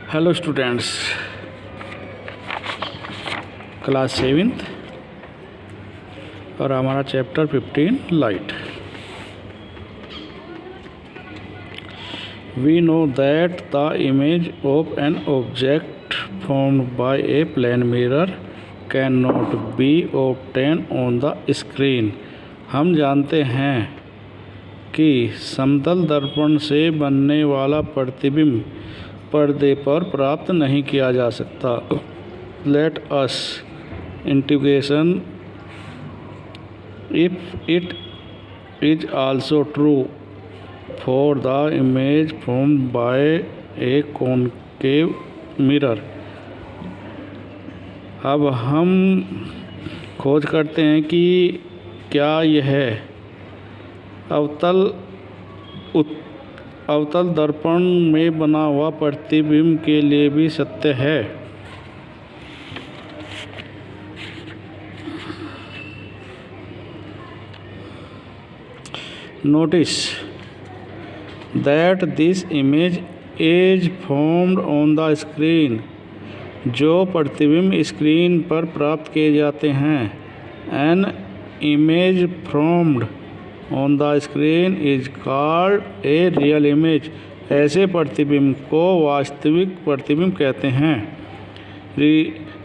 Hello students, class 7th और हमारा chapter 15 light. We know that the image of an object formed by a plane mirror can not be obtain on the screen. हम जानते हैं कि समतल दर्पण से बनने वाला प्रतिबिंब पर्दे पर प्राप्त नहीं किया जा सकता। Let us integration if it is also true for the image formed by a concave mirror. अब हम खोज करते हैं कि क्या यह अवतल दर्पण में बना हुआ प्रतिबिंब के लिए भी सत्य है। Notice that this image is formed on the screen. जो प्रतिबिंब स्क्रीन पर प्राप्त किए जाते हैं, an image formed on the screen is called a real image. ऐसे प्रतिबिंब को वास्तविक प्रतिबिंब कहते हैं।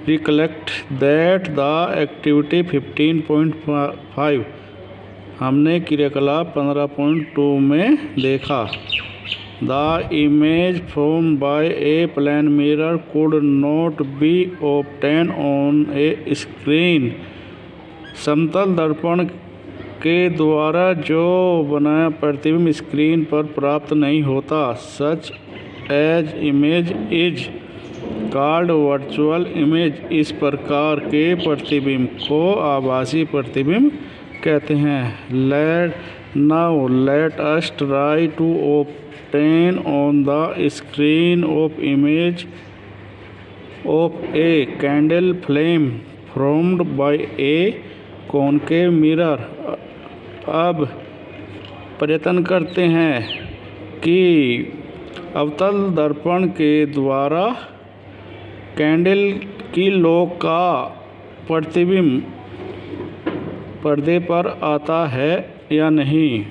रिकलेक्ट दैट द एक्टिविटी 15.5 हमने क्रियाकलाप 15.2 में देखा। The image formed by a plane mirror could not be obtain on a screen. समतल दर्पण के द्वारा जो बनाया प्रतिबिंब स्क्रीन पर प्राप्त नहीं होता। Such as image is called virtual image. इस प्रकार के प्रतिबिंब को आभासी प्रतिबिंब कहते हैं। Let us try to obtain on the screen of image of a candle flame formed by a concave mirror. अब प्रयत्न करते हैं कि अवतल दर्पण के द्वारा कैंडल की लो का प्रतिबिंब पर्दे पर आता है या नहीं।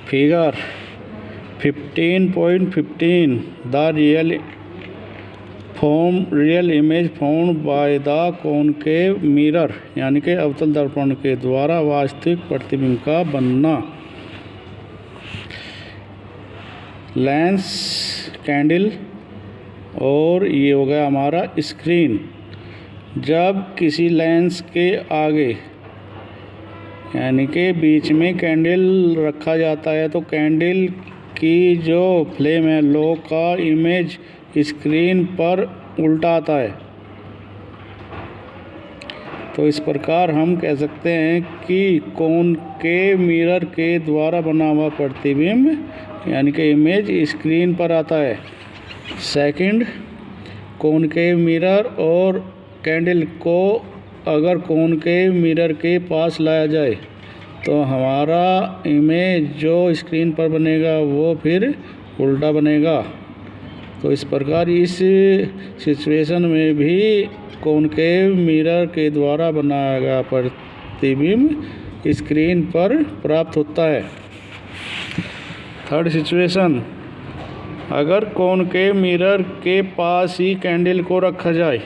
Figure 15.15 the real image formed by the concave mirror, यानी कि अवतल दर्पण के द्वारा वास्तविक प्रतिबिंब का बनना। लेंस, कैंडल और ये हो गया हमारा स्क्रीन। जब किसी लेंस के आगे यानी कि बीच में कैंडल रखा जाता है तो कैंडल की जो फ्लेम है, लो का इमेज स्क्रीन पर उल्टा आता है। तो इस प्रकार हम कह सकते हैं कि कॉनकेव मिरर के द्वारा बना हुआ प्रतिबिंब यानी कि इमेज स्क्रीन पर आता है। सेकंड, कॉनकेव मिरर और कैंडल को अगर कॉनकेव मिरर के पास लाया जाए तो हमारा इमेज जो स्क्रीन पर बनेगा वो फिर उल्टा बनेगा। तो इस प्रकार इस सिचुएशन में भी कॉनकेव मिरर के द्वारा बनाया गया प्रतिबिंब स्क्रीन पर प्राप्त होता है। थर्ड सिचुएशन, अगर कॉनकेव मिरर के पास ही कैंडल को रखा जाए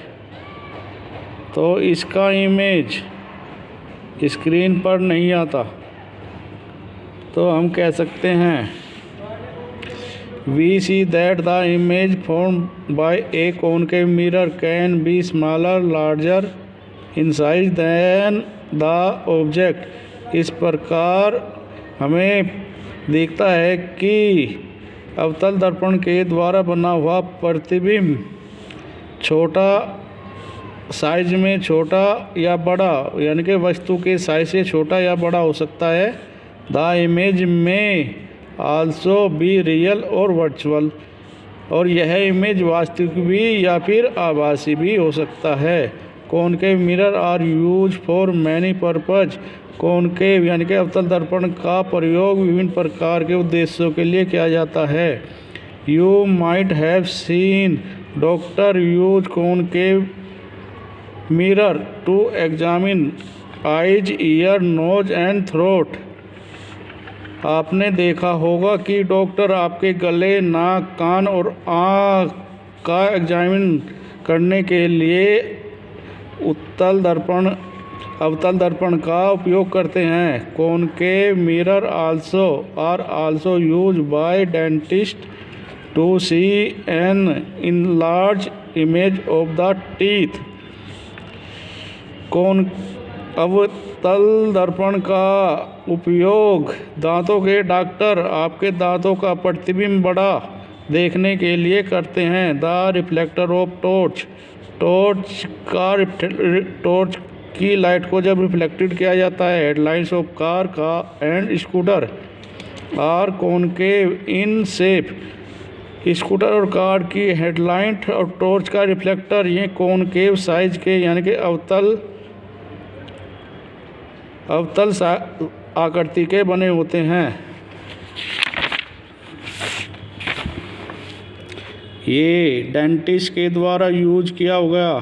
तो इसका इमेज स्क्रीन पर नहीं आता। तो हम कह सकते हैं We see that the image formed by a concave mirror can be smaller, larger in size than the object। इस प्रकार हमें दिखता है कि अवतल दर्पण के द्वारा बना हुआ प्रतिबिंब छोटा साइज में छोटा या बड़ा यानी कि वस्तु के साइज से छोटा या बड़ा हो सकता है। द इमेज में आल्सो बी रियल और वर्चुअल, और यह इमेज वास्तविक भी या फिर आभासी भी हो सकता है। Concave mirror are use for many purpose. Concave यानी कि अवतल दर्पण का प्रयोग विभिन्न प्रकार के उद्देश्यों के लिए किया जाता है। You might have seen doctor use concave mirror to examine eyes, ear, nose and throat. आपने देखा होगा कि डॉक्टर आपके गले, नाक, कान और आँख का एग्जामिन करने के लिए अवतल दर्पण का उपयोग करते हैं। Concave mirror are also use by dentist to see an enlarge image of the teeth. अवतल दर्पण का उपयोग दांतों के डॉक्टर आपके दांतों का प्रतिबिंब बड़ा देखने के लिए करते हैं। द रिफ्लेक्टर ऑफ टॉर्च की लाइट को जब रिफ्लेक्टेड किया जाता है, हेडलाइट्स ऑफ कार का and scooter are concave in shape. Scooter और कार की हेडलाइट और टॉर्च का रिफ्लेक्टर ये कॉनकेव साइज के यानी कि अवतल आकृति के बने होते हैं। ये डेंटिस्ट के द्वारा यूज किया होगा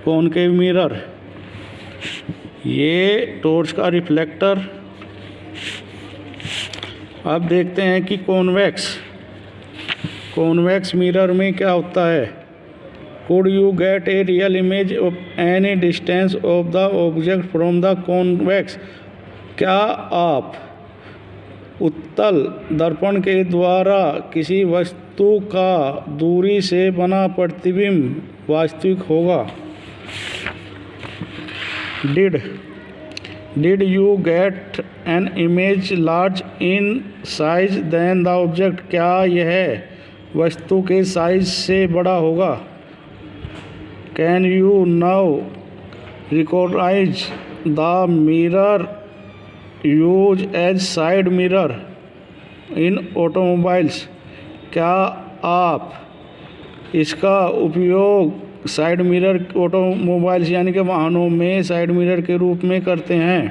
कॉनकेव मिरर। ये टॉर्च का रिफ्लेक्टर। अब देखते हैं कि कॉन्वेक्स मिरर में क्या होता है। Could you get a real image of any distance of the object from the convex. क्या आप उत्तल दर्पण के द्वारा किसी वस्तु का दूरी से बना प्रतिबिंब वास्तविक होगा। Did you get an image large in size than the object। क्या यह वस्तु के साइज से बड़ा होगा। Can you now recognize the mirror used as side mirror in automobiles। क्या आप इसका उपयोग साइड मिरर ऑटोमोबाइल्स यानी कि वाहनों में साइड मिरर के रूप में करते हैं।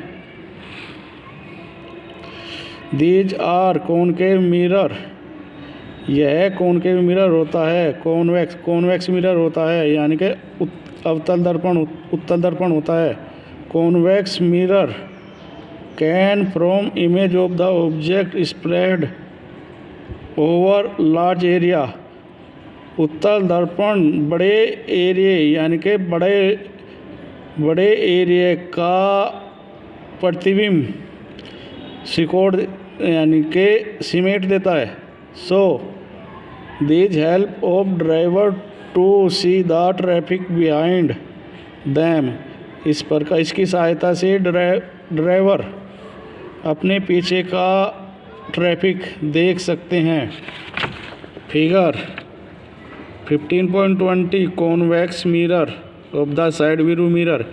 These are concave mirror. यह कॉनकेव मिरर होता है। कॉन्वेक्स मिरर होता है यानी कि उत्तल दर्पण होता है। Convex mirror can from image of the object spread over large area. उत्तल दर्पण बड़े एरिया यानी कि बड़े एरिया का प्रतिबिंब सिकोड़ यानी कि सिमेट देता है। So these help of driver to see the traffic behind them. इसकी सहायता से ड्राइवर अपने पीछे का ट्रैफिक देख सकते हैं। Figure 15.20 convex mirror of the side view mirror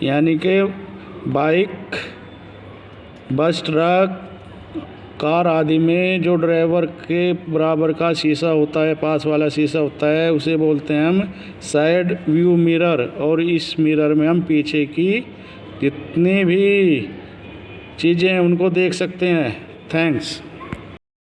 यानी कि बाइक, बस, ट्रक, कार आदि में जो ड्राइवर के बराबर का शीशा होता है, पास वाला शीशा होता है, उसे बोलते हैं हम साइड व्यू मिरर। और इस मिरर में हम पीछे की जितनी भी चीज़ें हैं उनको देख सकते हैं। थैंक्स।